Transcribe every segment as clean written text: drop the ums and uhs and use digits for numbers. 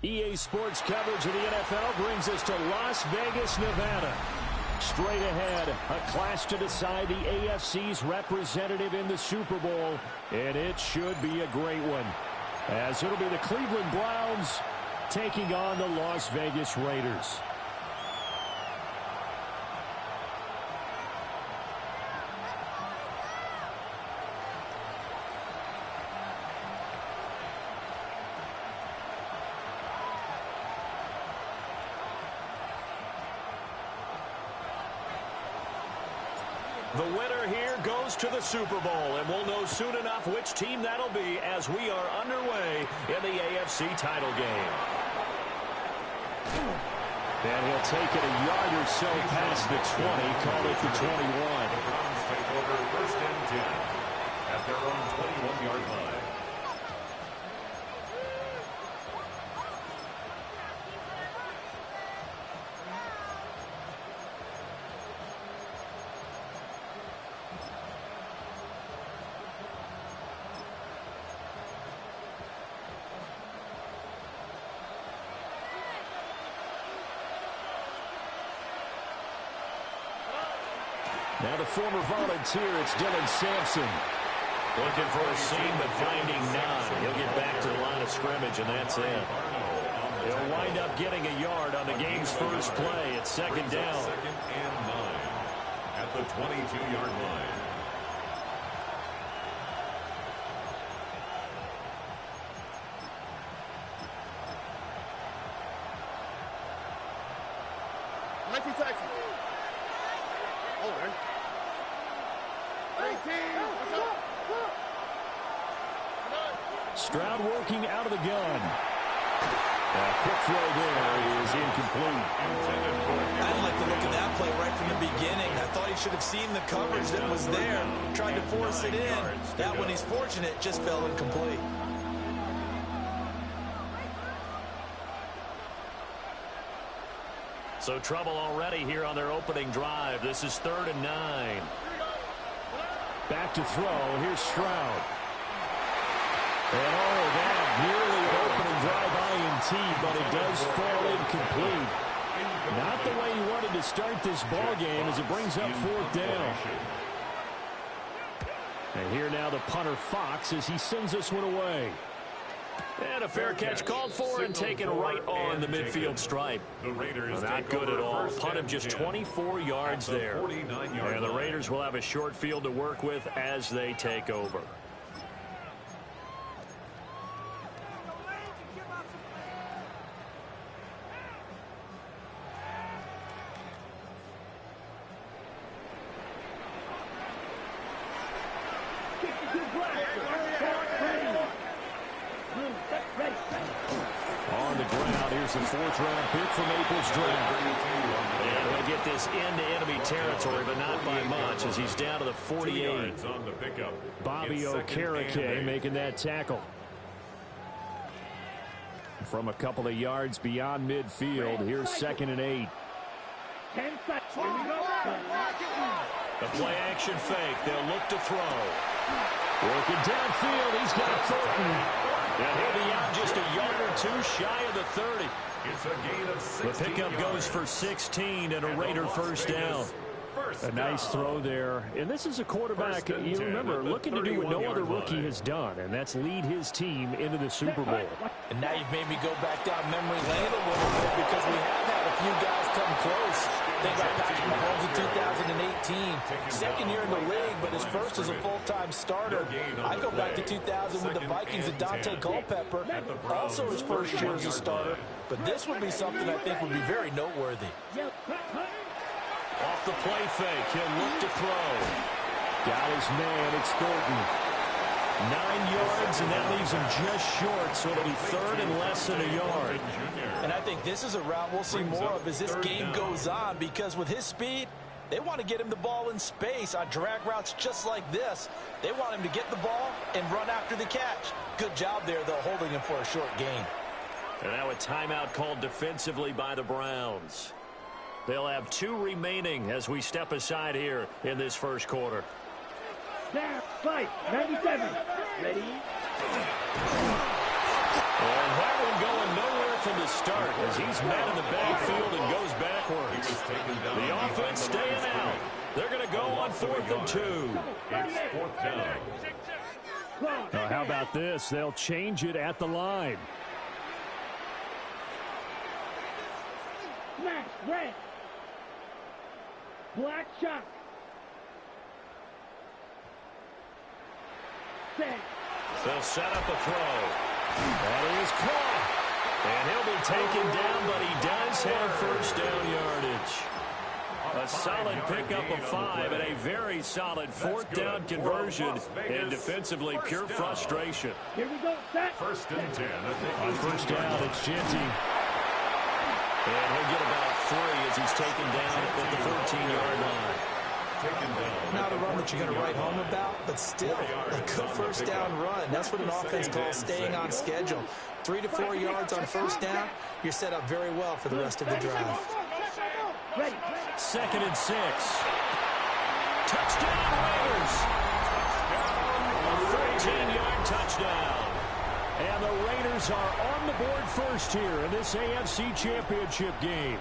EA Sports coverage of the NFL brings us to Las Vegas, Nevada. Straight ahead, a clash to decide the AFC's representative in the Super Bowl, and it should be a great one, as it'll be the Cleveland Browns taking on the Las Vegas Raiders. The winner here goes to the Super Bowl, and we'll know soon enough which team that'll be as we are underway in the AFC title game. And he'll take it a yard or so past the 20, call it the 21. The Browns take over 1st and 10 at their own 21-yard line. Now the former volunteer, it's Dylan Sampson. Looking for a seam, but finding none. He'll get back to the line of scrimmage, and that's it. He'll wind up getting a yard on the game's first play. It's second down. 2nd and 9 at the 22-yard line. Stroud working out of the gun. A quick throw there is incomplete. I didn't like the look of that play right from the beginning. I thought he should have seen the coverage that was there, tried to force it in. That one, he's fortunate, just fell incomplete. So trouble already here on their opening drive. This is 3rd and 9. Back to throw. Here's Stroud. And that nearly an opening drive INT, but it does fall incomplete. Not the way he wanted to start this ball game as it brings up 4th down. And here now the punter Fox as he sends this one away. And a fair catch called for and taken right on the midfield stripe. Not good at all. Punt of just 24 yards there. And the Raiders will have a short field to work with as they take over. On the ground, here's the 4th-round pick from April's draft. And they'll get this into enemy territory, but not by much as he's down to the 48. Bobby Okereke making that tackle. From a couple of yards beyond midfield, here's 2nd and 8. The play action fake. They'll look to throw. Working downfield, he's got Thornton. And he'll be out just a yard or two shy of the 30. It's a gain of 16 The pickup goes for 16 and a Raider first down. A nice throw there. And this is a quarterback, you remember, looking to do what no other rookie has done, and that's lead his team into the Super Bowl. And now you've made me go back down memory lane a little bit because we have had a few guys come close. Think about Patrick Mahomes in 2018. Second year in the league, but his first as a full-time starter. I go back to 2000 with the Vikings and Dante Culpepper. Also his first year as a starter. But this would be something I think would be very noteworthy. Off the play fake, he'll look to throw. Got his man, it's Thornton. 9 yards, and that leaves him just short, so it'll be 3rd and less than a yard. And I think this is a route we'll see more of as this game goes on, because with his speed, they want to get him the ball in space on drag routes just like this. They want him to get the ball and run after the catch. Good job there, though, holding him for a short gain. And now a timeout called defensively by the Browns. They'll have 2 remaining as we step aside here in this first quarter. Snap, fight, 97, ready. And that one going nowhere from the start as he's met in the backfield and goes backwards. The offense staying out. They're going to go on 4th and 2. It's 4th down. Now, how about this? They'll change it at the line. Smash, red. Black shot. Set. They'll set up a throw. That is caught. And he'll be taken down, but he does have first down yardage. A solid pickup of 5 and a very solid 4th down conversion. And defensively, pure frustration. Here we go, set. 1st and 10. On first down, it's Genty. And he'll get about 3 as he's taken down at the 14-yard line. Not a run that you're going to write home about, but still a good first down run. That's what an offense calls staying on schedule. 3 to 4 yards on first down, you're set up very well for the rest of the drive. 2nd and 6. Touchdown, Raiders. A 13-yard touchdown. And the Raiders are on the board first here in this AFC Championship game.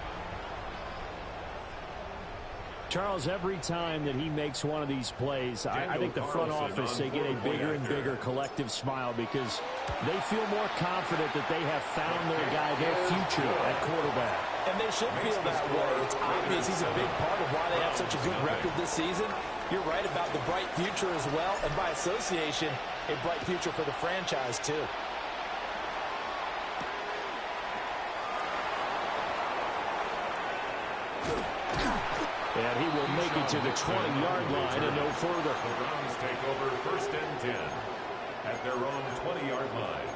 Charles, every time that he makes one of these plays, I think the front office, they get a bigger and bigger collective smile because they feel more confident that they have found their guy, their future at quarterback. And they should feel that way. It's obvious he's a big part of why they have such a good record this season. You're right about the bright future as well, and by association, a bright future for the franchise too. And he will make it to the 20-yard line and no further. The Browns take over 1st and 10 at their own 20-yard line.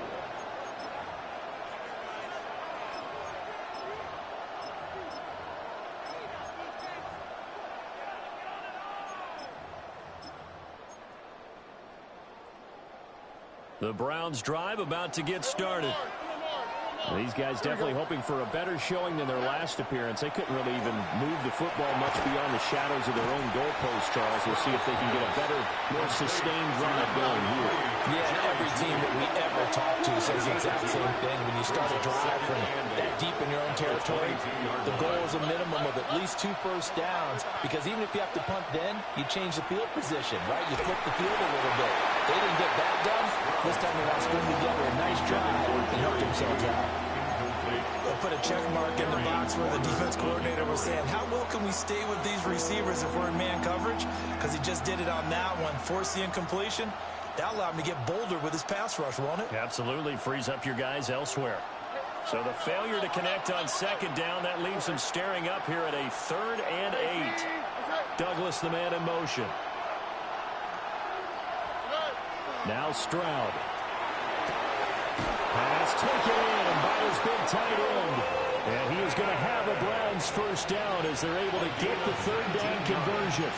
The Browns drive about to get started. These guys definitely hoping for a better showing than their last appearance. They couldn't really even move the football much beyond the shadows of their own goalpost, Charles. We'll see if they can get a better, more sustained run going here. Yeah, and every team that we ever talk to says the exact same thing. When you start a drive from that deep in your own territory, the goal is a minimum of at least 2 first downs, because even if you have to punt then, you change the field position, right? You flip the field a little bit. They didn't get that done. This time they want to string together a nice drive and help themselves out. They'll put a check mark in the box where the defense coordinator was saying, how well can we stay with these receivers if we're in man coverage? Because he just did it on that one. Force the incompletion. That'll allow him to get bolder with his pass rush, won't it? Absolutely frees up your guys elsewhere. So the failure to connect on 2nd down, that leaves them staring up here at a 3rd and 8. Douglas, the man in motion. Now Stroud. Pass taken in by his big tight end. And he is going to have a Browns first down as they're able to get the 3rd down conversion.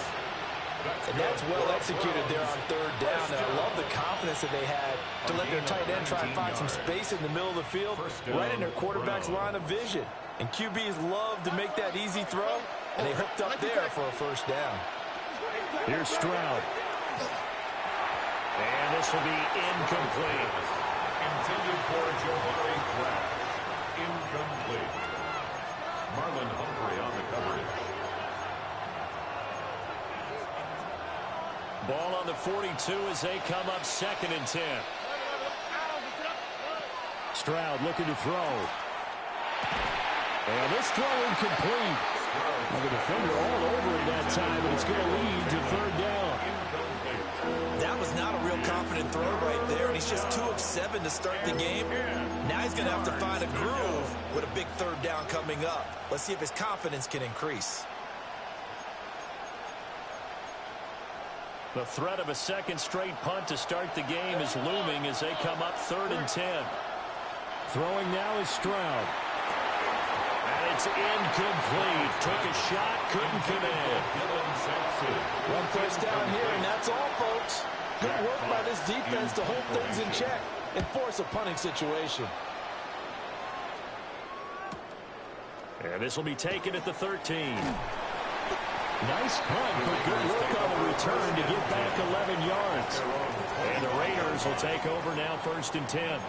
And that's well executed there on 3rd down. And I love the confidence that they had to let their tight end try and find some space in the middle of the field, right in their quarterback's line of vision. And QBs love to make that easy throw, and they hooked up there for a first down. Here's Stroud. And this will be incomplete. Intended for Jabari Crack. Incomplete. Marlon Humphrey on the coverage. Ball on the 42 as they come up 2nd and 10. Stroud looking to throw. And this throw incomplete. Well, the defender all over it that time, and it's going to lead to 3rd down. That was not a real confident throw right there, and he's just 2 of 7 to start the game. Now he's going to have to find a groove with a big 3rd down coming up. Let's see if his confidence can increase. The threat of a 2nd straight punt to start the game is looming as they come up 3rd and 10. Throwing now is Stroud. And it's incomplete. Took a shot, couldn't connect. 1 first down here, and that's all, folks. Good work by this defense to hold things in check and force a punting situation. And this will be taken at the 13. Nice punt, but good work on the return to get back 11 yards. And the Raiders will take over now 1st and 10.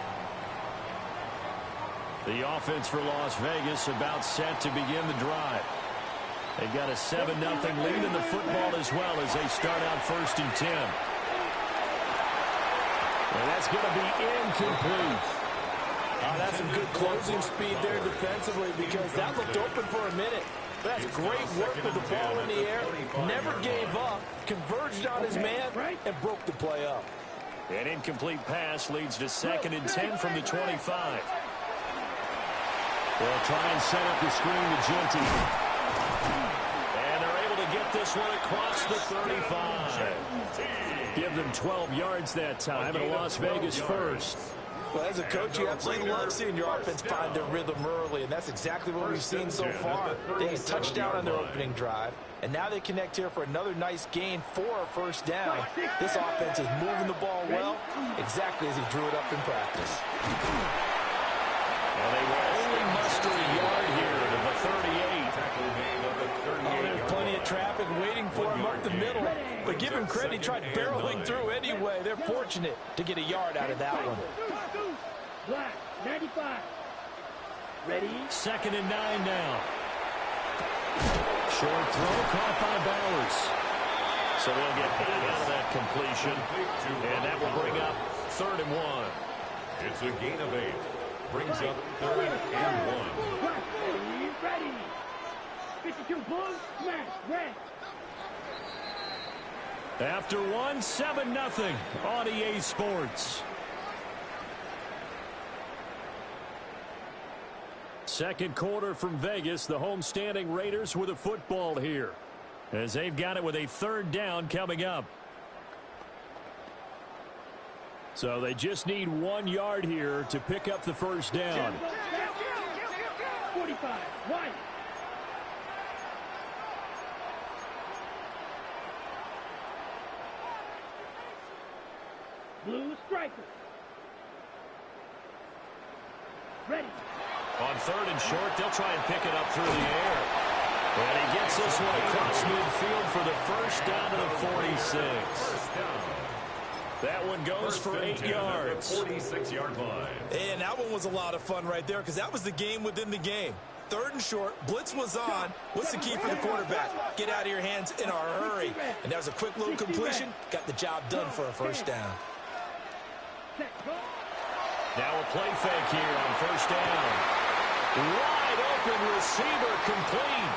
The offense for Las Vegas about set to begin the drive. They've got a 7-0 lead in the football as well as they start out 1st and 10. And that's going to be incomplete. That's some good closing speed there defensively because that looked open for a minute. That's great work with the ball in the air. Never gave up, converged on his man, and broke the play up. An incomplete pass leads to 2nd and 10 from the 25. They'll try and set up the screen to Genty. And they're able to get this one across the 35. Give them 12 yards that time, and a Las Vegas first. Well, as a coach, you absolutely love seeing your offense find their rhythm early, and that's exactly what we've seen so far. They had a touchdown on their opening drive, and now they connect here for another nice gain for a 1st down. This offense is moving the ball well, exactly as he drew it up in practice. And they will only muster a yard here to the 38. Oh, there's plenty of traffic waiting for him up the middle, but give him credit, he tried barreling through anyway. They're fortunate to get a yard out of that one. Black, 95. Ready? 2nd and 9 now. Short throw caught by Bowers. So they'll get 8 out of that completion. And that will bring up 3rd and 1. It's a gain of 8. Brings up 3rd and 1. Ready. 52 blue, smash, red. After 1, 7-0 on EA Sports. Second quarter from Vegas. The homestanding Raiders with a football here, as they've got it with a 3rd down coming up. So they just need 1 yard here to pick up the 1st down. 45, white. Blue striker. Ready. On 3rd and short, they'll try and pick it up through the air. And he gets this one across midfield for the 1st down to the 46. That one goes for 8 yards. 46-yard line. And that one was a lot of fun right there because that was the game within the game. 3rd and short, blitz was on. What's the key for the quarterback? Get out of your hands in a hurry. And that was a quick little completion. Got the job done for a 1st down. Now a play fake here on 1st down. Wide open receiver complete.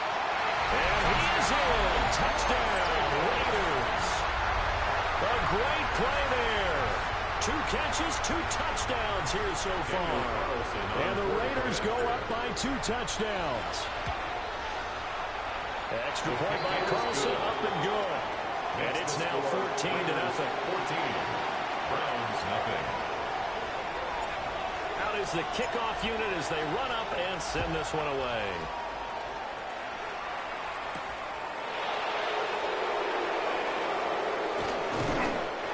And he is in. Touchdown, Raiders. A great play there. 2 catches, 2 touchdowns here so far. And the Raiders go up by 2 touchdowns. Extra point by Carlson, up and good. And it's now 14-0. 14. Browns nothing. Out is the kickoff unit as they run up and send this one away.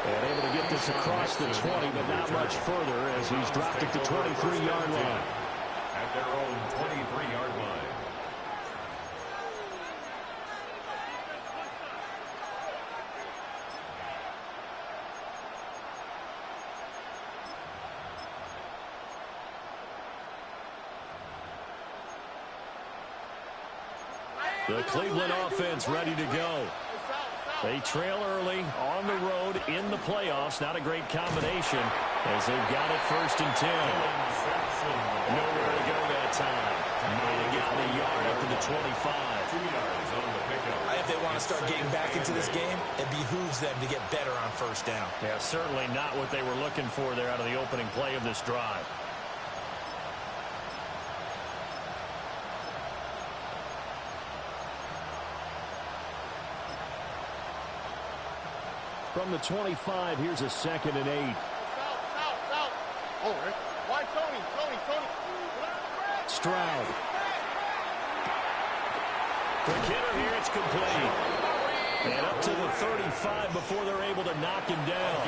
And able to get this across the 20, but not much further as he's dropped at the 23-yard line. At their own 23-yard line. The Cleveland offense ready to go. They trail early on the road in the playoffs. Not a great combination as they've got it 1st and 10. Nowhere to go that time. They got the yard up to the 25. 2 yards on the pickup. If they want to start getting back into this game, it behooves them to get better on 1st down. Yeah, certainly not what they were looking for there out of the opening play of this drive. From the 25, here's a 2nd and 8. Oh, why Tony? Stroud. The hitter here, it's complete. And up to the 35 before they're able to knock him down.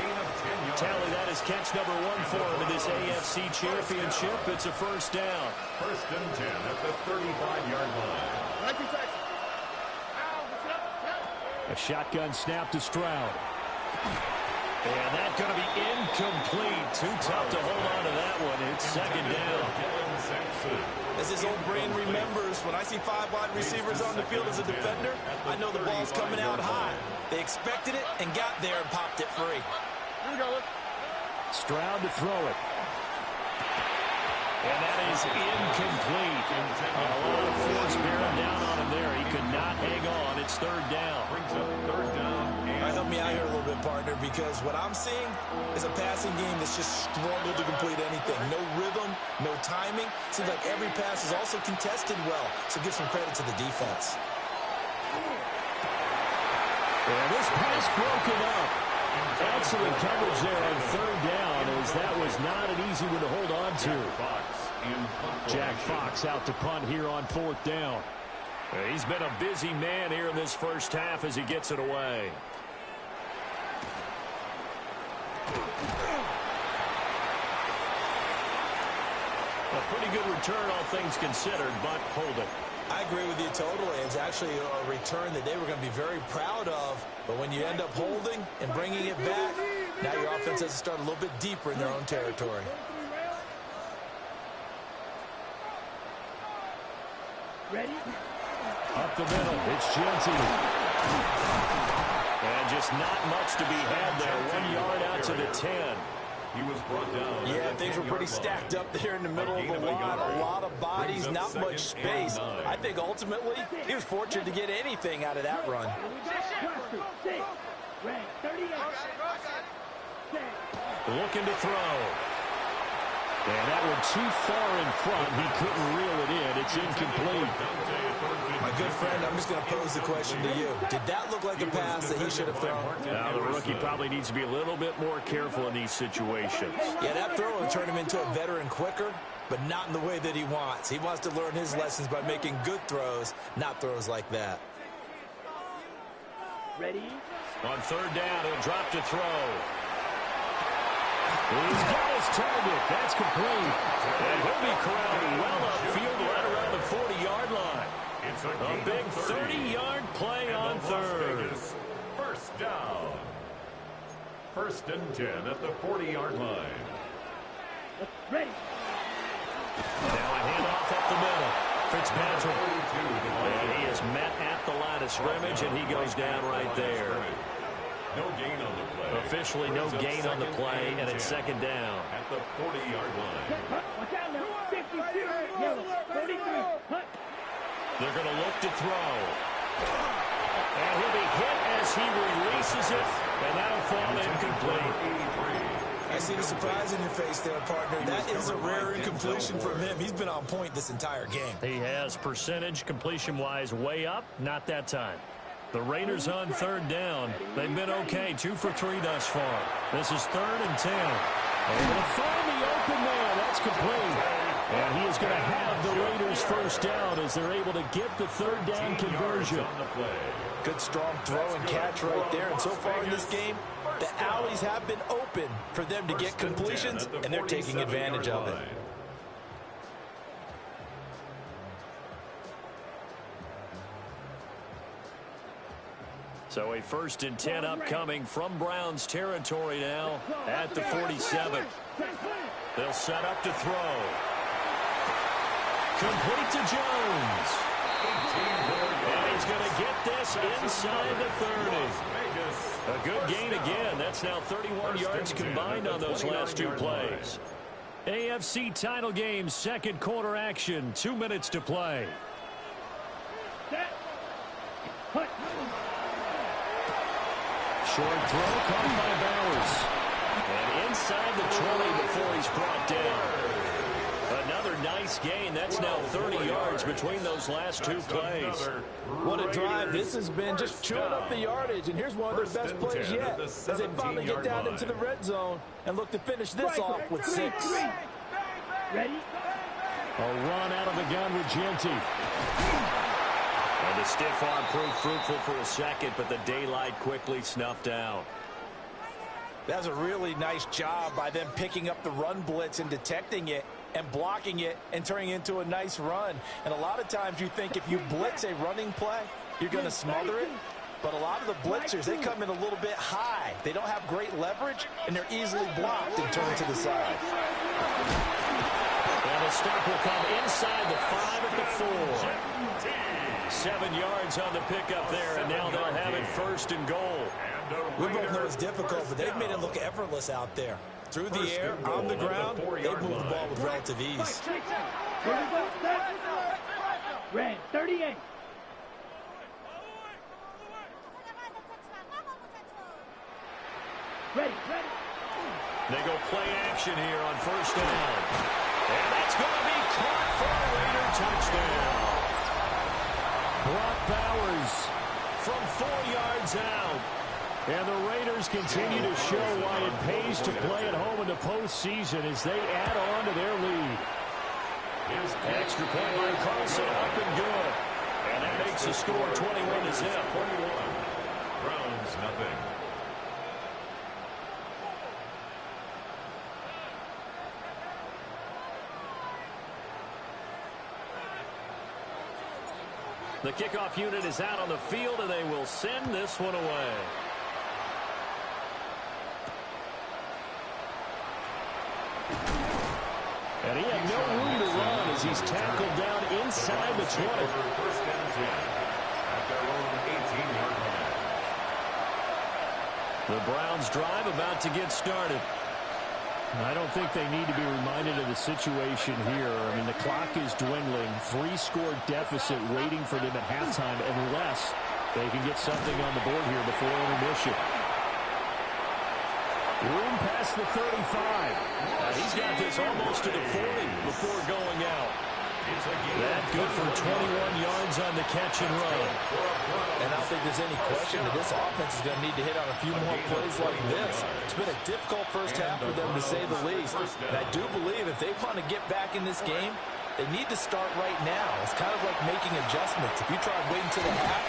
Tally, that is catch number 1 for him in this AFC Championship. It's a 1st down. 1st and 10 at the 35-yard line. A shotgun snap to Stroud. And that's going to be incomplete. Too tough to hold on to that one. It's 2nd down. As his old brain remembers, when I see 5 wide receivers on the field as a defender, I know the ball's coming out high. They expected it and got there and popped it free. Here we go. Stroud to throw it. And that is incomplete. A lot of force bearing down on him there. He could not hang on. It's third down. Brings up third down. Help me out here a little bit, partner, because what I'm seeing is a passing game that's just struggled to complete anything. No rhythm, no timing. Seems like every pass is also contested well, so give some credit to the defense. And this pass broken up. Excellent coverage there on third down, as that was not an easy one to hold on to. Jack Fox out to punt here on fourth down. He's been a busy man here in this first half as he gets it away. A pretty good return, all things considered, but hold it. I agree with you totally. It's actually a return that they were going to be very proud of. But when you end up holding and bringing it back, now your offense has to start a little bit deeper in their own territory. Ready? Up the middle, it's Genty. And just not much to be had there. 1 yard out to the 10. He was brought down. Yeah, things were pretty stacked up there in the middle of the line. A lot of bodies, not much space. I think ultimately he was fortunate to get anything out of that run. Cluster, 6. Red, 38. Looking to throw. And that one too far in front. He couldn't reel it in. It's incomplete. My good friend, I'm just going to pose the question to you. Did that look like a pass that he should have thrown? Now, the rookie probably needs to be a little bit more careful in these situations. Yeah, that throw will turn him into a veteran quicker, but not in the way that he wants. He wants to learn his lessons by making good throws, not throws like that. Ready? On third down, he'll drop to throw. He's got his target. That's complete. And he'll be corralled well upfield right around the 40-yard line. It's A big 30-yard play on third. First down. First and 10 at the 40-yard line. Ready? Now a handoff up the middle. Fitzpatrick. And he is met at the line of scrimmage, and he goes down right there. No gain on the play. Officially no gain on the play, and it's second down. At the 40-yard line. Watch out now. 52. Yellow. 43. Hut. They're going to look to throw. And he'll be hit as he releases it, and that'll fall incomplete. I see the surprise in your face there, partner. That is a rare incompletion from him. He's been on point this entire game. He has percentage completion-wise way up, not that time. The Raiders on third down. They've been okay, 2 for 3 thus far. This is third and 10. And they'll find the open man. That's complete. And he is going to have the Raiders first down as they're able to get the third down conversion. Good strong throw and catch right there. And so far in this game, the alleys have been open for them to get completions, and they're taking advantage of it. So a first and 10 upcoming from Browns territory now at the 47. They'll set up to throw. Complete to Jones. And he's going to get this inside the 30. A good gain again. That's now 31 yards combined on those last 2 plays. AFC title game, second quarter action. 2 minutes to play. Set. Hut. Short throw caught by Bowers. And inside the 20 before he's brought down. Another nice gain. That's now 30 yards between those last 2 plays. What a drive this has been, just chewing up the yardage. And here's one of their best plays yet as they finally get down into the red zone and look to finish this off with 6. Ready? A run out of the gun with Genty. And the stiff arm proved fruitful for a second, but the daylight quickly snuffed out. That was a really nice job by them picking up the run blitz and detecting it and blocking it and turning it into a nice run. And a lot of times you think if you blitz a running play, you're going to smother it. But a lot of the blitzers, they come in a little bit high. They don't have great leverage, and they're easily blocked and turned to the side. And the stop will come inside the 5 at the 4. 7 yards on the pickup there, and now they'll have it first and goal. We both know it's difficult, but they've made it look effortless out there. Through the air, on the ground, they've moved the ball with relative ease. Red, 38. Ready. They go play action here on first down. And that's going to be caught for a Raider touchdown. Brock Bowers from 4 yards out. And the Raiders continue to show why it pays to play at home in the postseason as they add on to their lead. Extra point by Carlson, up and good. And that makes the score 21-0. 21. Browns nothing. The kickoff unit is out on the field, and they will send this one away. And he had no room to run as he's tackled down inside the 20. First and 10 at their own 18-yard line. The Browns drive about to get started. I don't think they need to be reminded of the situation here. I mean, the clock is dwindling. 3-score deficit waiting for them at halftime unless they can get something on the board here before intermission. Room past the 35. He's got this almost to the 40 before going out. That good for 21 yards on the catch and run. And I don't think there's any question that this offense is going to need to hit on a few more plays like this. It's been a difficult first half for them, to say the least. And I do believe if they want to get back in this game, they need to start right now. It's kind of like making adjustments. If you try waiting until the half,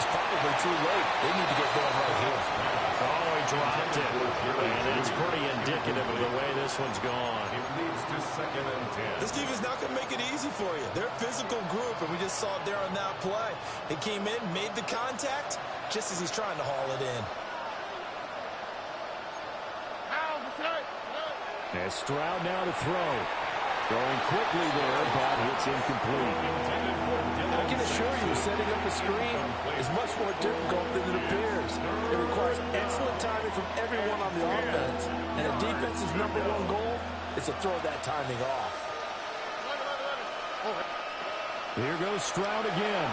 it's probably too late. They need to get going right here. Oh, he dropped it. And it's pretty indicative of the way this one's gone. It leads to 2nd and 10. This defense not going to make it easy for you. They're a physical group, and we just saw it there on that play. He came in, made the contact, just as he's trying to haul it in. As Stroud now to throw. Throwing quickly there, but it's incomplete. I can assure you, setting up a screen is much more difficult than it appears. It requires excellent timing from everyone on the offense, and the defense's #1 goal is to throw that timing off. Here goes Stroud again.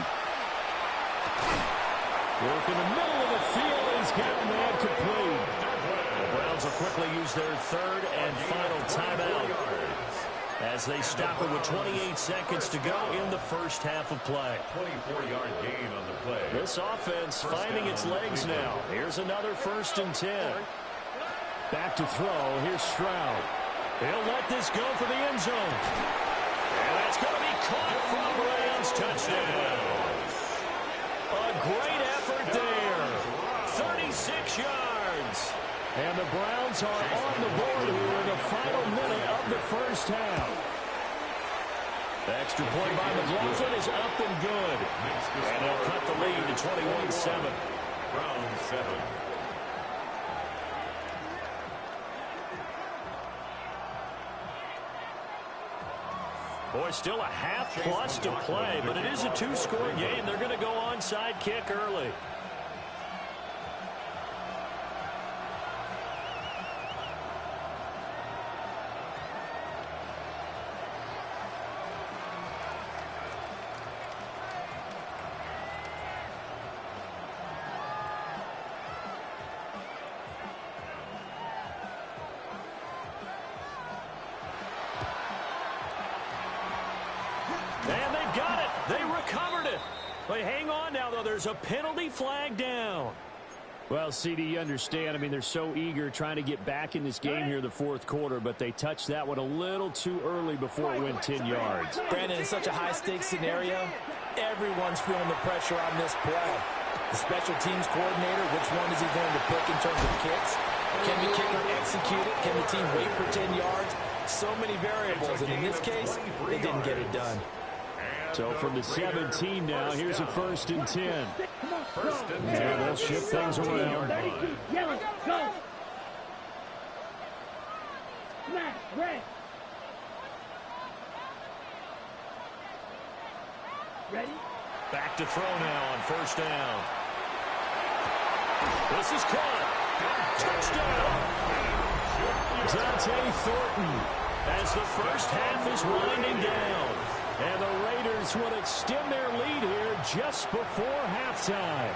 Work in the middle of the field. He's got a man complete. The Browns will quickly use their 3rd and final timeout as they stop it with 28 seconds to go in the first half of play. 24-yard gain on the play. This offense finding its legs now. Here's another 1st and 10. Back to throw. Here's Stroud. He'll let this go for the end zone. And that's going to be caught for the Browns. Touchdown. A great effort there. 36 yards. And the Browns are on the board here in the final minute of the first half. The extra point by McLaughlin is up and good. And they'll cut the lead to 21-7. Browns 7. Boy, still a half plus to play, but it is a 2-score game. They're going to go onside kick early. And they've got it. They recovered it. But hang on now, though. There's a penalty flag down. Well, CD, you understand. I mean, they're so eager trying to get back in this game here in the fourth quarter, but they touched that one a little too early before it went 10 yards. Brandon, in such a high-stakes scenario, everyone's feeling the pressure on this play. The special teams coordinator, which one is he going to pick in terms of kicks? Can the kicker execute it? Can the team wait for 10 yards? So many variables, and in this case, they didn't get it done. So from the 17 now, here's a 1st and 10. And they'll shift things around. 32, yellow, go. Smash, red. Ready? Back to throw now on first down. This is caught. Touchdown. Dante Thornton as the first half is winding down. And the Raiders will extend their lead here just before halftime.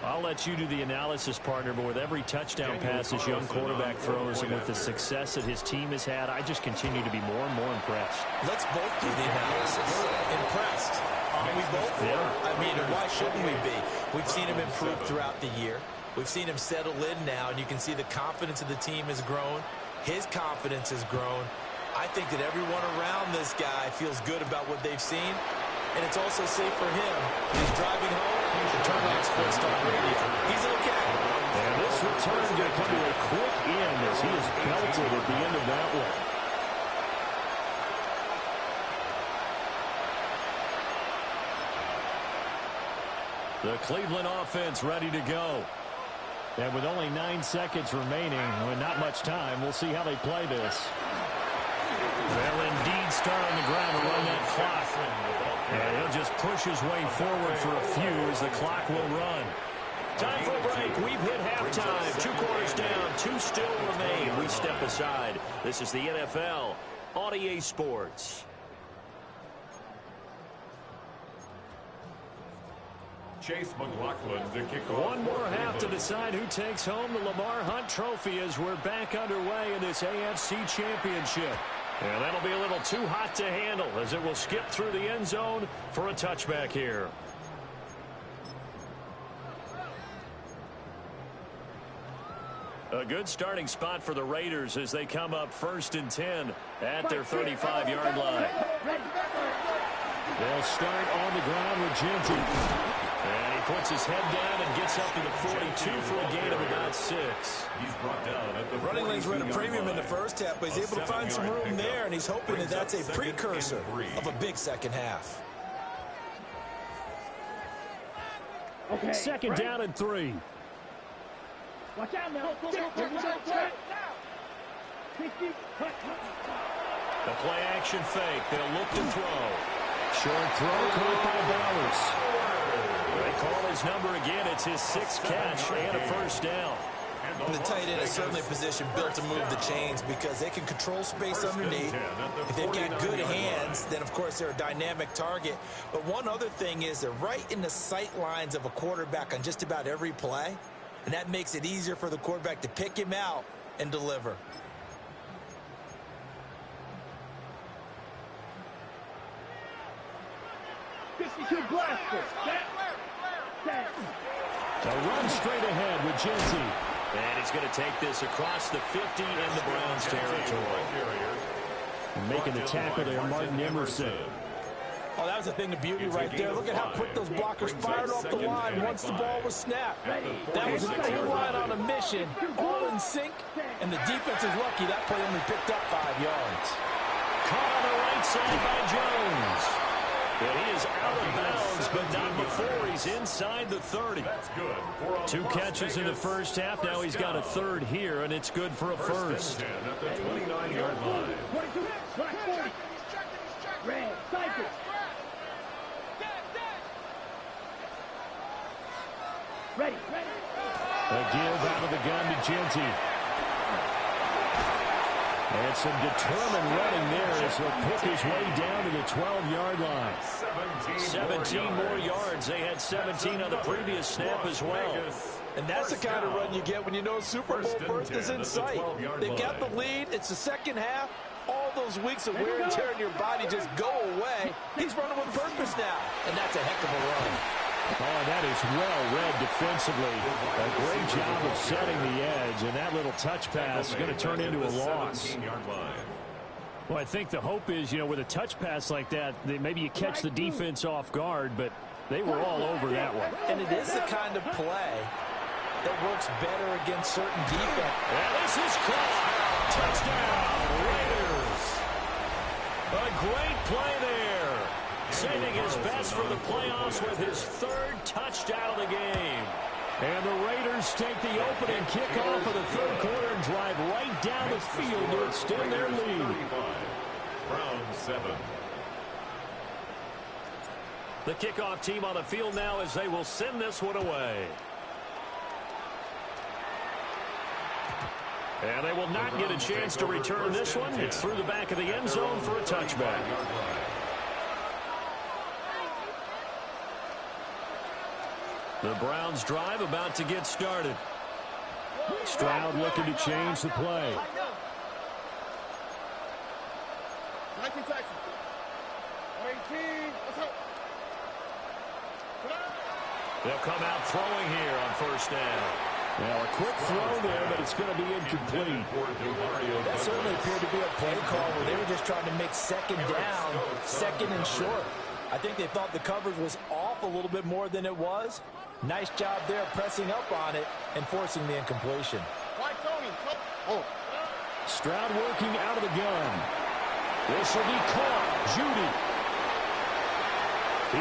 I'll let you do the analysis, partner, but with every touchdown pass his young quarterback throws and with the success that his team has had, I just continue to be more and more impressed. Let's both do the analysis. Impressed. We both were. I mean, why shouldn't we be? We've seen him improve throughout the year. We've seen him settle in now, and you can see the confidence of the team has grown. His confidence has grown. I think that everyone around this guy feels good about what they've seen, and it's also safe for him. He's driving home. To turn on Sports Talk Radio. He's okay. And this return going to come to a quick end as he is belted at the end of that one. The Cleveland offense ready to go. And with only 9 seconds remaining, with not much time, we'll see how they play this. They'll indeed start on the ground to run that clock. And he'll just push his way forward for a few as the clock will run. Time for a break. We've hit halftime. 2 quarters down. 2 still remain. We step aside. This is the NFL on EA Sports. Chase McLaughlin to kick off. One more half to decide who takes home the Lamar Hunt Trophy as we're back underway in this AFC Championship. And that'll be a little too hot to handle as it will skip through the end zone for a touchback here. A good starting spot for the Raiders as they come up 1st and 10 at their 35-yard line. They'll start on the ground with Genty. And he puts his head down and gets up to the 42 for a gain of about 6. He's brought down at the Running lanes were at a premium in the first half, but he's able to find some room there, and he's hoping that that's a precursor of a big second half. Okay. Second down and 3. Watch out now. The play action fake. They'll look to throw. Short throw caught by Bowers. They call his number again. It's his 6th catch and a first down. And the tight end is certainly a position built to move the chains because they can control space underneath. If they've got good hands, then of course they're a dynamic target. But one other thing is they're right in the sight lines of a quarterback on just about every play. And that makes it easier for the quarterback to pick him out and deliver. A run straight ahead with Genty. And he's going to take this across the 50 into Browns territory. Making the tackle there, Martin Emerson. Oh, that was a thing of beauty right there. Look at how quick those blockers fired off the line once the ball was snapped. That was an O-line on a mission, all in sync, and the defense is lucky that play only picked up 5 yards. Caught on the right side by Jones. And he is out of bounds, but not before he's inside the 30. That's good. 2 catches in the first half. Now he's got a 3rd here, and it's good for a first. At the 29-yard line. Red, cycle. Ready. A give out of the gun to Genty. And some determined running there as he'll pick his way down to the 12-yard line. 17 more yards. They had 17 on the previous snap as well. And that's the kind of run you get when you know Super Bowl berth is in sight. They've got the lead. It's the second half. All those weeks of wear and tear in your body just go away. He's running with purpose now. And that's a heck of a run. Oh, that is well read defensively. A great job of setting the edge, and that little touch pass is going to turn into a loss. Well, I think the hope is, with a touch pass like that, maybe you catch the defense off guard, but they were all over that one. And it is the kind of play that works better against certain defense. And this is caught. Touchdown, Raiders. A great play there. Saving his best for the playoffs with his 3rd touchdown of the game. And the Raiders take the opening kickoff of the 3rd quarter and drive right down the field to extend their lead. Browns 7. The kickoff team on the field now as they will send this one away. And they will not get a chance to return this one. It's through the back of the end zone for a touchback. The Browns drive about to get started. Stroud looking to change the play. They'll come out throwing here on first down. Well, a quick throw there, but it's going to be incomplete. That certainly appeared to be a play call where they were just trying to make second down, second and short. I think they thought the coverage was off a little bit more than it was. Nice job there pressing up on it and forcing the incompletion. Stroud working out of the gun. This will be caught. Judy.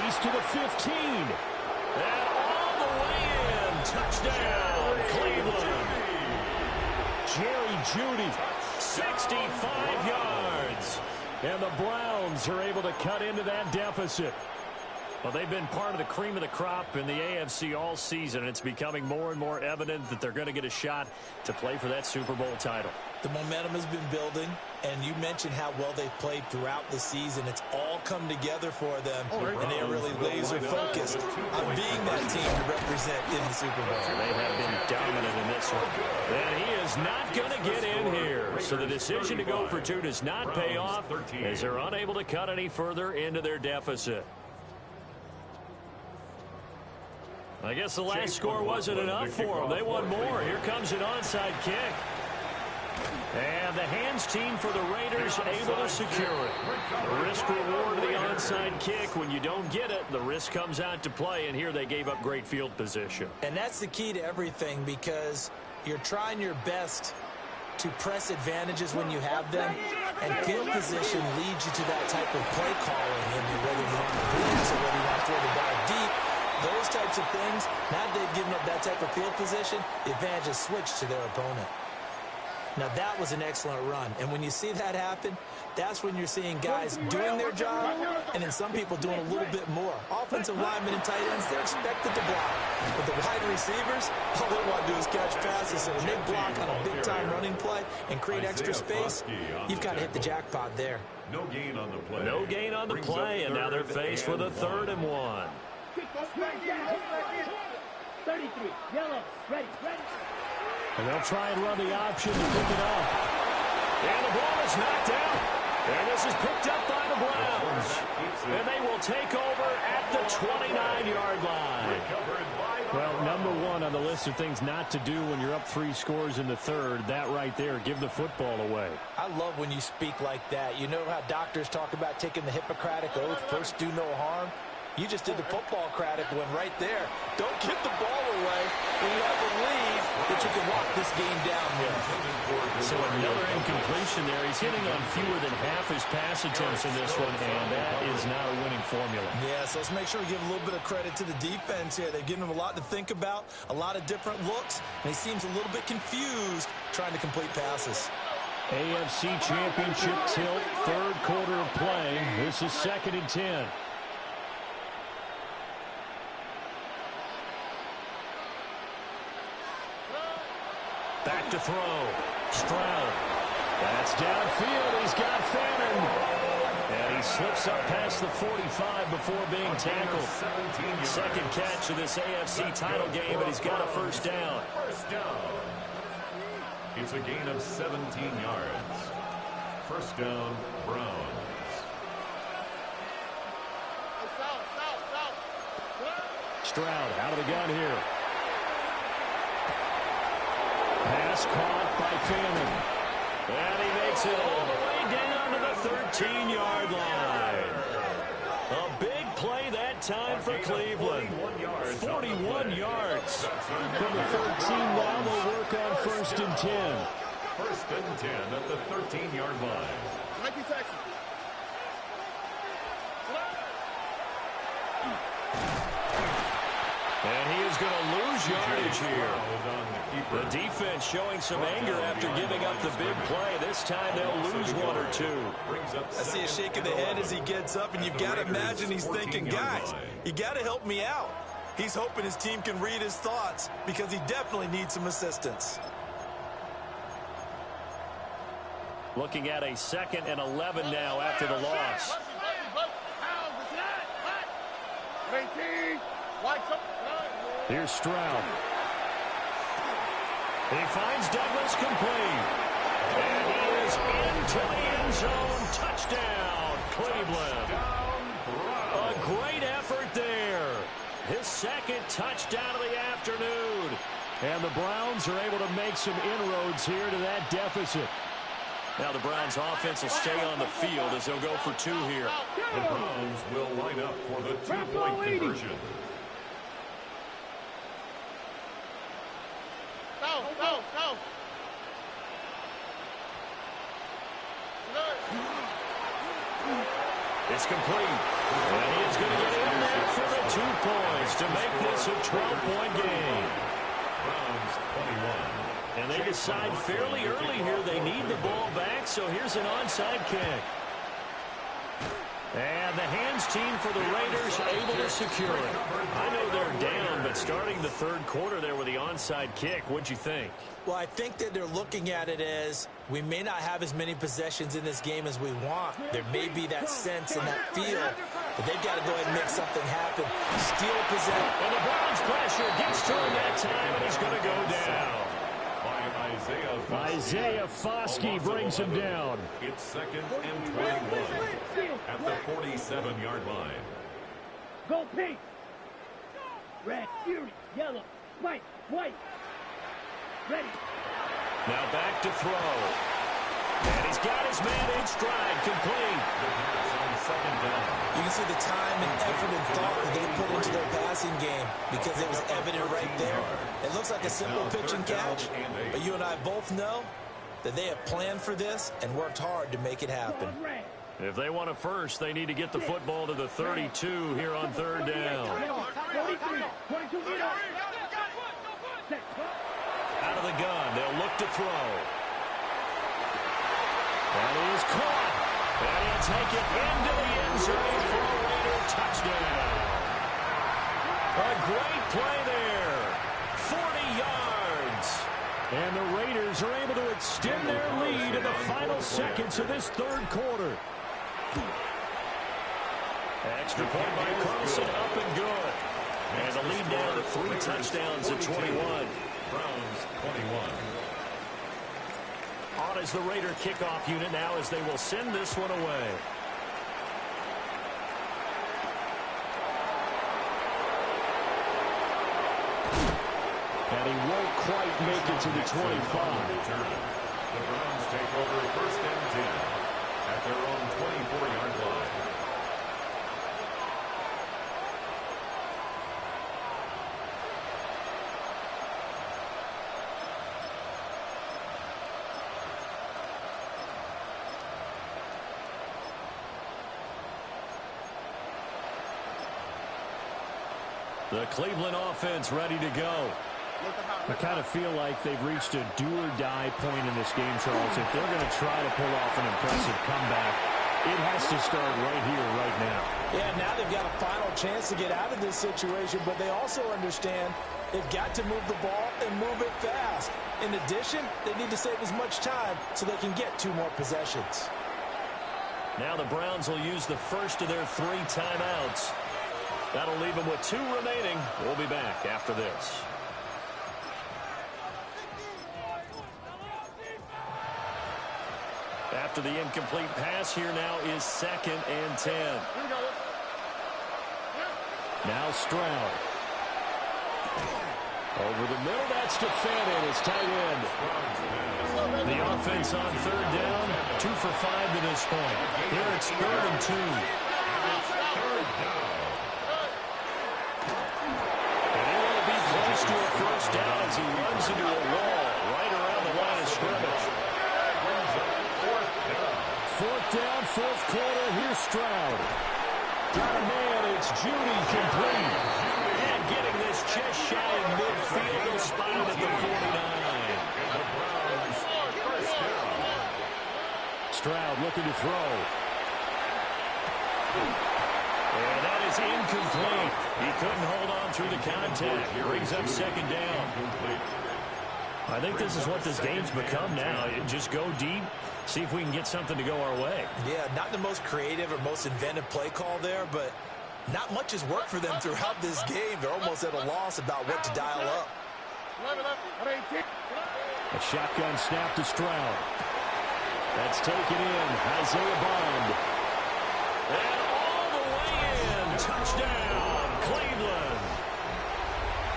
He's to the 15. And all the way in. Touchdown, Cleveland. Jerry Judy. 65 yards. And the Browns are able to cut into that deficit. Well, they've been part of the cream of the crop in the AFC all season. It's becoming more and more evident that they're going to get a shot to play for that Super Bowl title. The momentum has been building, and you mentioned how well they've played throughout the season. It's all come together for them, and they are really laser-focused on being that team to represent in the Super Bowl. They have been dominant in this one. And he is not going to get in here. So the decision to go for two does not pay off as they're unable to cut any further into their deficit. I guess the last score wasn't enough for them. They want more. Here comes an onside kick. And the hands team for the Raiders able to secure it. The risk reward of the onside kick. When you don't get it, the risk comes out to play. And here they gave up great field position. And that's the key to everything, because you're trying your best to press advantages when you have them. And field position leads you to that type of play calling. And whether you want to blitz or whether you want to throw the ball deep, those types of things, now they've given up that type of field position, the advantage is switched to their opponent. Now, that was an excellent run. And when you see that happen, that's when you're seeing guys doing their job and then some people doing a little bit more. Offensive linemen and tight ends, they're expected to block. But the wide receivers, all they want to do is catch passes. So when they block on a big-time running play and create extra space, you've got to hit the jackpot there. No gain on the play. No gain on the play, and now they're faced with a 3rd and 1. 33, yellow, ready. And they'll try and run the option to pick it up. And the ball is knocked out. And this is picked up by the Browns. And they will take over at the 29-yard line. Well, number one on the list of things not to do when you're up 3 scores in the 3rd, that right there, give the football away. I love when you speak like that. You know how doctors talk about taking the Hippocratic Oath, first do no harm? You just did the football-cratic one right there. Don't give the ball away when you have the lead that you can lock this game down with. So another incompletion there. He's hitting on fewer than half his pass attempts in this one, and that is not a winning formula. Yeah, so let's make sure we give a little bit of credit to the defense here. They've given him a lot to think about, a lot of different looks, and he seems a little bit confused trying to complete passes. AFC Championship tilt, 3rd quarter of play. This is 2nd and 10. Back to throw. Stroud. That's downfield. He's got Fannin. And he slips up past the 45 before being tackled. 2nd catch of this AFC title game, but he's got a 1st down. It's a gain of 17 yards. 1st down, Browns. Stroud out of the gun here. Pass caught by Fannin. And he makes it all the way down to the 13-yard line. A big play that time for Cleveland. 41 yards. From the 13 now, they'll work on 1st and 10. 1st and 10 at the 13-yard line. And he is going to lose yardage here. The defense showing some anger after giving up the big play. This time they'll lose one or two. I see a shake of the head as he gets up, and you've got to imagine he's thinking, guys, you got to help me out. He's hoping his team can read his thoughts because he definitely needs some assistance. Looking at a 2nd and 11 now after the loss. Here's Stroud. He finds Douglas complete. And he is into the end zone. Touchdown, Cleveland. A great effort there. His 2nd touchdown of the afternoon. And the Browns are able to make some inroads here to that deficit. Now the Browns offense will stay on the field as they'll go for 2 here. The Browns will line up for the 2-point conversion. Go. It's complete. And he is going to get in there for the 2 points to make this a 12-point game. Browns 21. And they decide fairly early here they need the ball back, so here's an onside kick. And the hands team for the Raiders able to secure it. I know they're down, but starting the 3rd quarter there with the onside kick, what'd you think? Well, I think that they're looking at it as we may not have as many possessions in this game as we want. There may be that sense and that feel, but they've got to go ahead and make something happen. Steal possession. And the Browns pressure gets to him that time, and he's going to go down. Isaiah Foskey brings him down. It's 2nd and 21 at the 47-yard line. Go pink. Red, fury, yellow, white. Ready. Now back to throw. And he's got his man in stride, complete. You can see the time and effort and thought that they put into their passing game because it was evident right there. It looks like a simple pitch and catch, but you and I both know that they have planned for this and worked hard to make it happen. If they want a first, they need to get the football to the 32 here on 3rd down. Out of the gun, they'll look to throw. And he is caught. And he'll take it into the end zone for a Raider touchdown. A great play there. 40 yards. And the Raiders are able to extend their lead in the final seconds of this 3rd quarter. Extra point by Carlson, up and good. And the lead down to 3 touchdowns at 21. Browns 21. On is the Raider kickoff unit now as they will send this one away. And he won't quite make it to the 25. The Browns take over 1st and 10 at their own 24-yard line. The Cleveland offense ready to go. I kind of feel like they've reached a do-or-die point in this game, Charles. If they're going to try to pull off an impressive comeback, it has to start right here, right now. Yeah, now they've got a final chance to get out of this situation, but they also understand they've got to move the ball and move it fast. In addition, they need to save as much time so they can get 2 more possessions. Now the Browns will use the first of their 3 timeouts. That'll leave them with 2 remaining. We'll be back after this. After the incomplete pass, here now is 2nd and 10. Now Stroud. Over the middle, that's defended. His tight end. The offense on 3rd down, 2 for 5 to this point. Here it's 3rd and 2. And he will be close to a first down as he runs into a wall right around the line of scrimmage. 4th down, 4th quarter. Here's Stroud. Got a man. It's Judy complete. And getting this just shy of midfield. They'll spot it at the 49. Stroud looking to throw. And that is incomplete. He couldn't hold on through the contact. Brings up second down. I think this is what this game's become now. Just go deep, see if we can get something to go our way. Yeah, not the most creative or most inventive play call there, but not much has worked for them throughout this game. They're almost at a loss about what to dial up. A shotgun snap to Stroud. That's taken in. Isaiah Bond. And all the way in. Touchdown, Cleveland.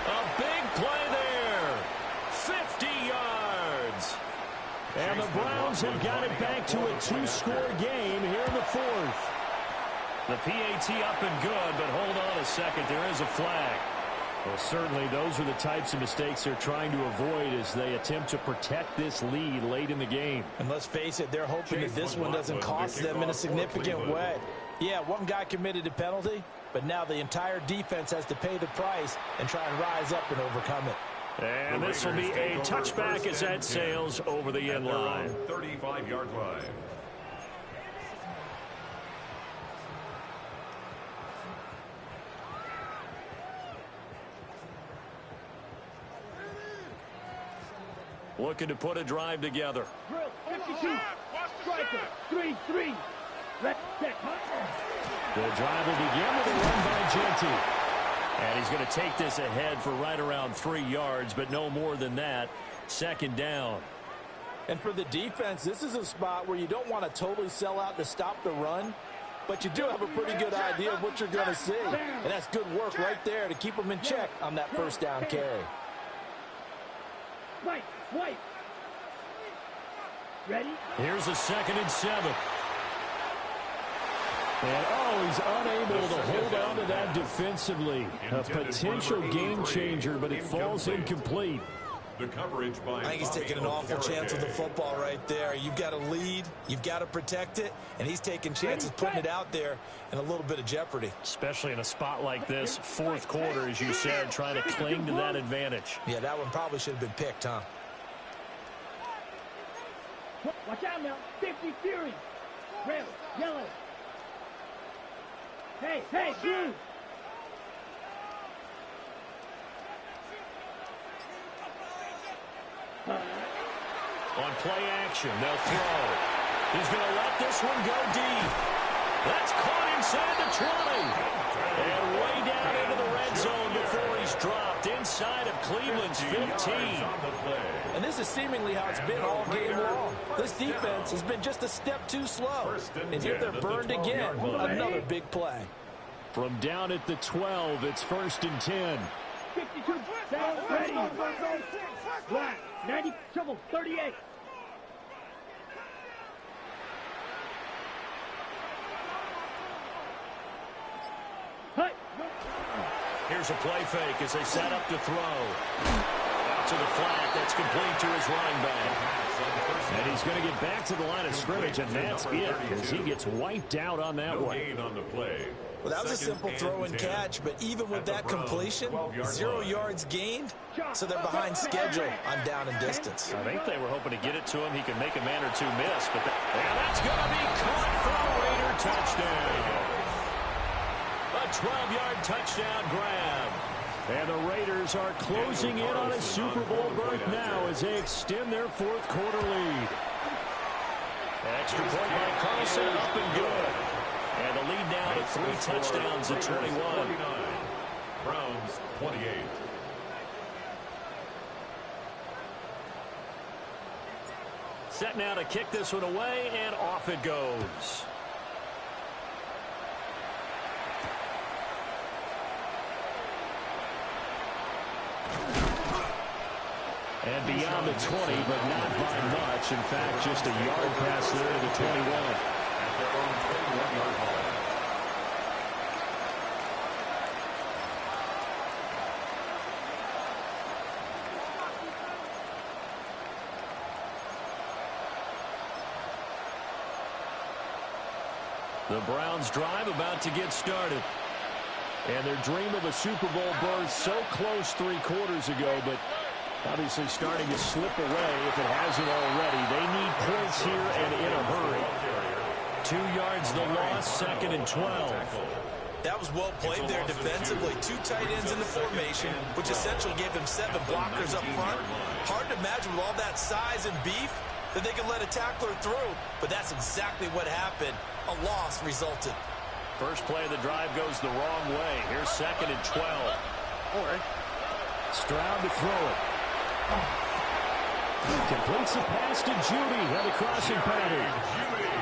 A big play there. 50 yards. And the Browns have got it back to a two-score game here in the fourth. The PAT up and good, but hold on a second. There is a flag. Well, certainly those are the types of mistakes they're trying to avoid as they attempt to protect this lead late in the game. And let's face it, they're hoping that this one doesn't cost them in a significant way. Yeah, one guy committed a penalty, but now the entire defense has to pay the price and try and rise up and overcome it. And this will be a touchback as that sails over the end line. 35-yard line. Looking to put a drive together. 52. Striker. 3-3. Let's set. The drive will begin with a run by Genty. And he's going to take this ahead for right around 3 yards, but no more than that. Second down. And for the defense, this is a spot where you don't want to totally sell out to stop the run, but you do have a pretty good idea of what you're going to see. And that's good work right there to keep them in check on that first down carry. Right. White. Ready? Here's a 2nd and 7. And, he's unable to hold on to that defensively. A potential game changer, but it falls incomplete. The coverage by I think he's taking an awful chance with the football right there. You've got to lead, you've got to protect it, and he's taking chances putting it out there in a little bit of jeopardy. Especially in a spot like this, fourth quarter, as you said, trying to cling to that advantage. Yeah, that one probably should have been picked, huh? Watch out now. 50 Fury. Red. Yellow. Hey, blue. On play action, they'll throw. He's going to let this one go deep. That's caught inside the 20. And way down into the red zone before he's dropped inside of Cleveland's 15. And this is seemingly how it's been all game long. This defense has been just a step too slow. And here they're burned again. Another big play. From down at the 12, it's 1st and 10. 52. Sound ready. Black. 90. Trouble. 38. Here's a play fake as they set up to throw. Out to the flat. That's complete to his running back. And he's going to get back to the line of scrimmage, and that's it, as he gets wiped out on that one. On the play. Well, that was a simple throw and catch, but even with that completion, 0 yards gained, so they're behind schedule on down and distance. I think they were hoping to get it to him. He could make a man or two miss, but that's going to be caught for a Raider touchdown. A 12-yard touchdown grab. And the Raiders are closing in on a Super Bowl berth now as they extend their fourth quarter lead. Extra point by Carlson, up and good. And the lead now to 3 touchdowns at 21. Browns 28. Set now to kick this one away, and off it goes. And beyond the 20, but not by much. In fact, just a yard pass there to the 21. At their own 21-yard line. The Browns drive about to get started. And their dream of a Super Bowl berth so close 3 quarters ago, but obviously starting to slip away if it hasn't already. They need points here and in a hurry. 2 yards the loss, 2nd and 12. That was well played there defensively. 2 tight ends in the formation, which essentially gave them 7 blockers up front. Hard to imagine with all that size and beef that they could let a tackler through, but that's exactly what happened. A loss resulted. First play of the drive goes the wrong way. Here's 2nd and 12. Stroud to throw it. Completes the pass to Judy on the crossing pattern.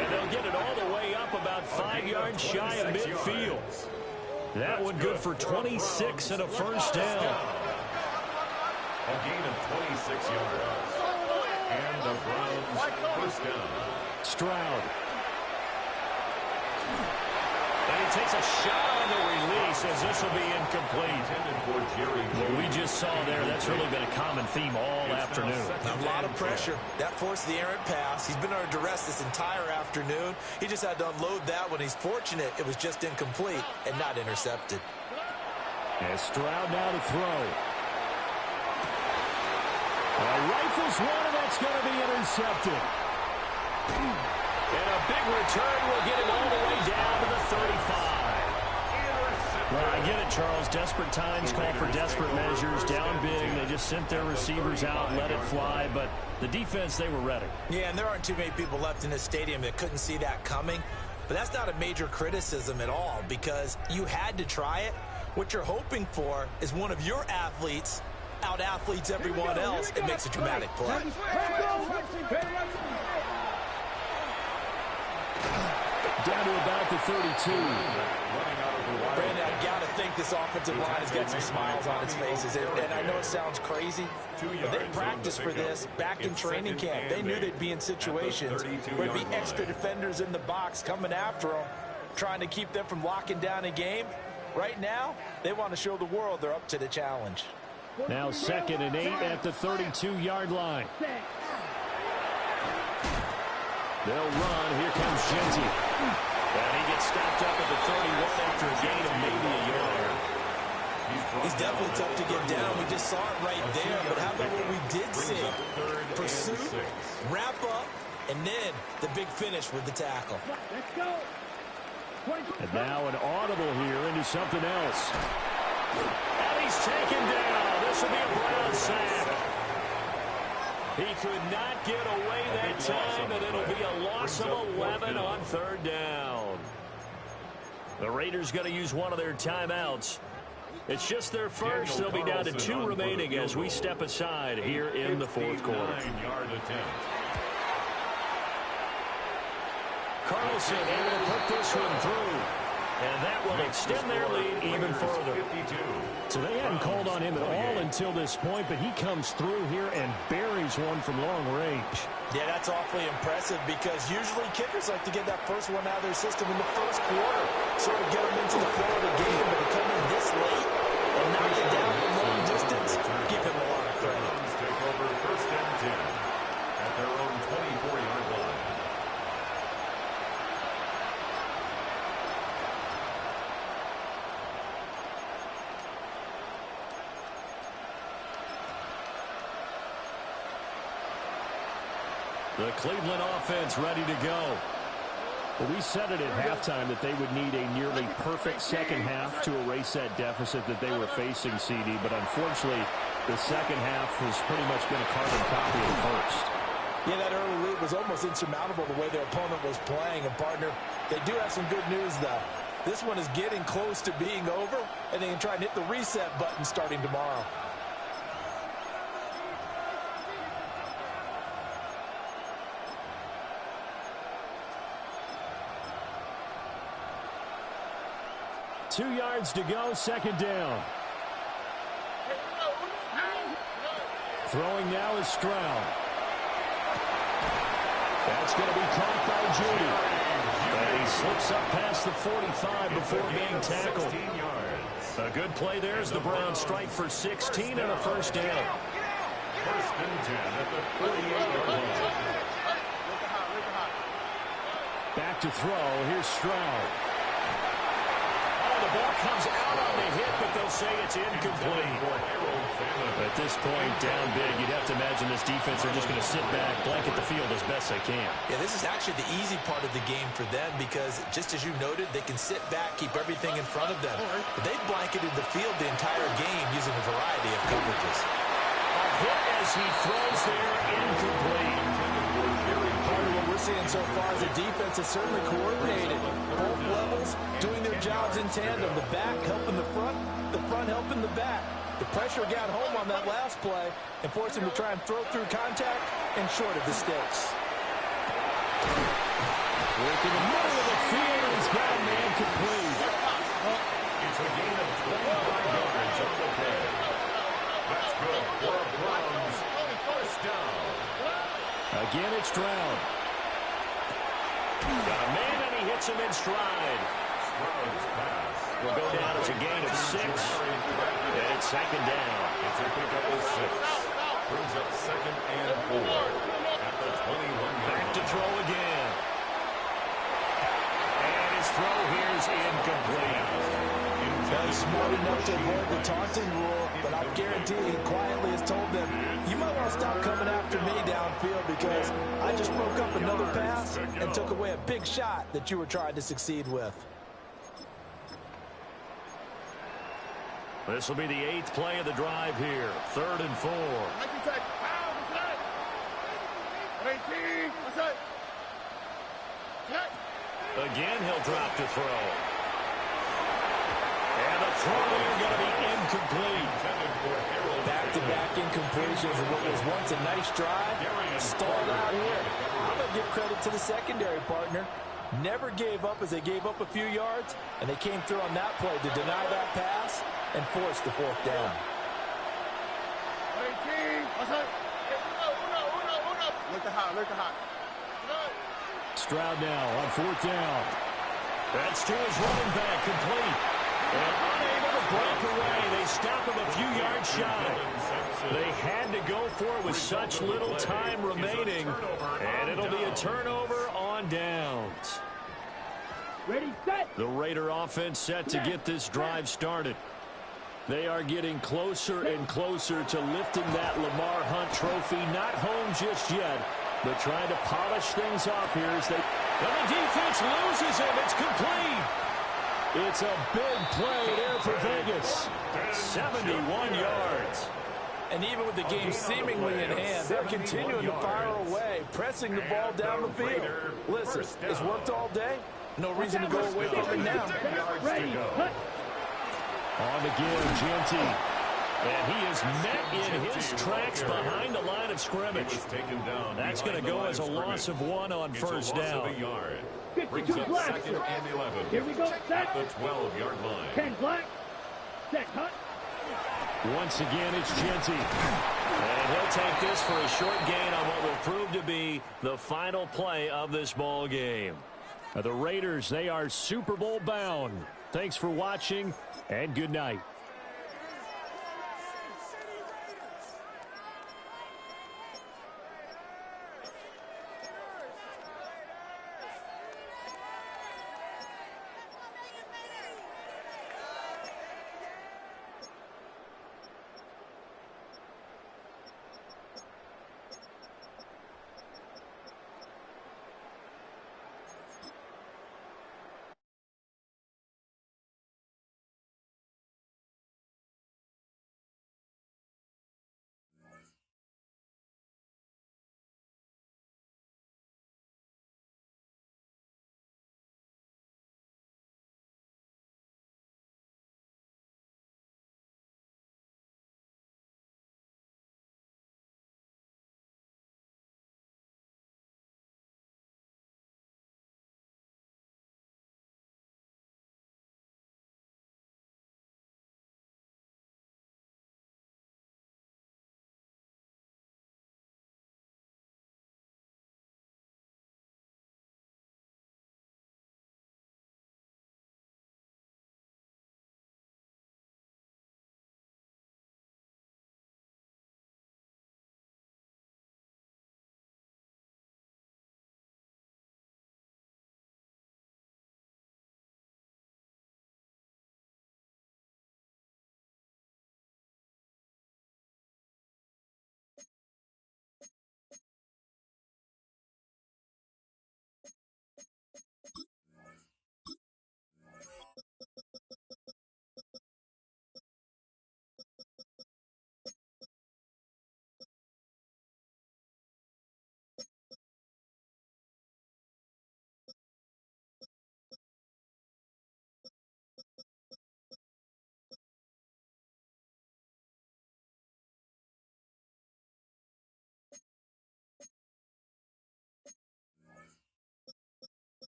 And they'll get it all the way up about 5 yards shy of midfield. That one good for 26 and a first down. A gain of 26 yards. And the Browns first down. Stroud. And he takes a shot on the release as this will be incomplete. What we just saw there, that's really been a common theme all afternoon. A lot of pressure. That forced the errant pass. He's been under duress this entire afternoon. He just had to unload that one. He's fortunate it was just incomplete and not intercepted. And Stroud now to throw. Rifles one, and that's going to be intercepted. And a big return will get him all the way down to the 35. Well, I get it, Charles. Desperate times call for desperate measures. Down big, they just sent their receivers out, let it fly. But the defense, they were ready. Yeah, and there aren't too many people left in this stadium that couldn't see that coming. But that's not a major criticism at all because you had to try it. What you're hoping for is one of your athletes out-athletes everyone else and makes a dramatic play. Down to about the 32. Brandon, I got to think this offensive line has got some smiles on its faces. And I know it sounds crazy, but they practiced for this back in training camp. They knew they'd be in situations where there'd be extra defenders in the box coming after them, trying to keep them from locking down a game. Right now, they want to show the world they're up to the challenge. Now 2nd and 8 at the 32-yard line. They'll run. Here comes Genty. And he gets stopped up at the 31 after a gain of maybe a yard. He's definitely tough to get down. We just saw it right there. But how about what we did see? Pursuit, wrap up, and then the big finish with the tackle. Let's go. And now an audible here into something else. And he's taken down. This will be a Brown sack. He could not get away that time, and it'll be a loss of 11 on 3rd down. The Raiders going to use one of their timeouts. It's just their first. They'll be down to 2 remaining as we step aside here in the 4th quarter. 9-yard attempt. Carlson able to put this one through. And that will extend their lead even further. So they hadn't called on him at all until this point, but he comes through here and buries one from long range. Yeah, that's awfully impressive because usually kickers like to get that first one out of their system in the first quarter, sort of get them into the flow of the game, but to come in this late and knock it down from long distance, give him a lot of credit. Take over 1st and 10 at their own 24-yard line. The Cleveland offense ready to go. Well, we said it at halftime that they would need a nearly perfect second half to erase that deficit that they were facing, CD. But unfortunately, the second half has pretty much been a carbon copy of the first. Yeah, that early lead was almost insurmountable the way their opponent was playing. And, partner, they do have some good news, though. This one is getting close to being over, and they can try and hit the reset button starting tomorrow. Two yards to go, 2nd down. Throwing now is Stroud. That's going to be caught by Judy. And he slips up past the 45 before being tackled. A good play there as the Browns strike for 16 and a first down. 1st and 10 at the 48-yard line. Back to throw. Here's Stroud. The ball comes out on the hit, but they'll say it's incomplete. At this point, down big, you'd have to imagine this defense are just going to sit back, blanket the field as best they can. Yeah, this is actually the easy part of the game for them because, just as you noted, they can sit back, keep everything in front of them. But they've blanketed the field the entire game using a variety of coverages. A hit as he throws there, incomplete. Part of what we're seeing so far is the defense is certainly coordinated. Both levels doing their jobs in tandem. The back helping the front helping the back. The pressure got home on that last play and forced him to try and throw through contact and short of the stakes. Work in the middle of the field, and he's got a man complete. It's a gain of 25 yards on the play. That's good for a Browns first down. Again, it's Stroud. Got a man, and he hits him in stride. Stroud's pass Will go down as a gain of 6. And it's second down. It's a pickup of 6. Brings up 2nd and 4 at the 21-yard Back to line. throw again. And his throw here is incomplete. He's smart enough to avoid the taunting rule, but I guarantee he quietly has told them, you might want to stop coming after me downfield because I just broke up another pass and took away a big shot that you were trying to succeed with. This will be the 8th play of the drive here. 3rd and 4. 18. What's that? Again, he'll drop to throw. And the throw is going to be incomplete. Back-to-back incompletions of what was once a nice drive. Stalled out here. I'm going to give credit to the secondary partner. Never gave up as they gave up a few yards, and they came through on that play to deny that pass and force the 4th down. 18. What's that? Look at hot. Stroud now on 4th down. That's to his running back, complete. And unable to break away. They stop him a few yards shy. They had to go for it with such little time remaining. And it'll be a turnover on downs. Ready, set. The Raider offense set to get this drive started. They are getting closer and closer to lifting that Lamar Hunt trophy. Not home just yet, but trying to polish things off here as they... And the defense loses him. It's complete. It's a big play there for Vegas. 71 yards. And even with the game seemingly in hand, they're continuing to fire away, pressing the ball down the field. Listen, it's worked all day. No reason to go away from it now. Ready, cut. On again, Genty. And he is met in his tracks behind the line of scrimmage. That's going to go as a loss of 1 on first down. 52 black. Here we go, set. The 12-yard line. 10 black. Set, cut. Once again, it's Genty. And he'll take this for a short gain on what will prove to be the final play of this ball game. The Raiders, they are Super Bowl bound. Thanks for watching, and good night.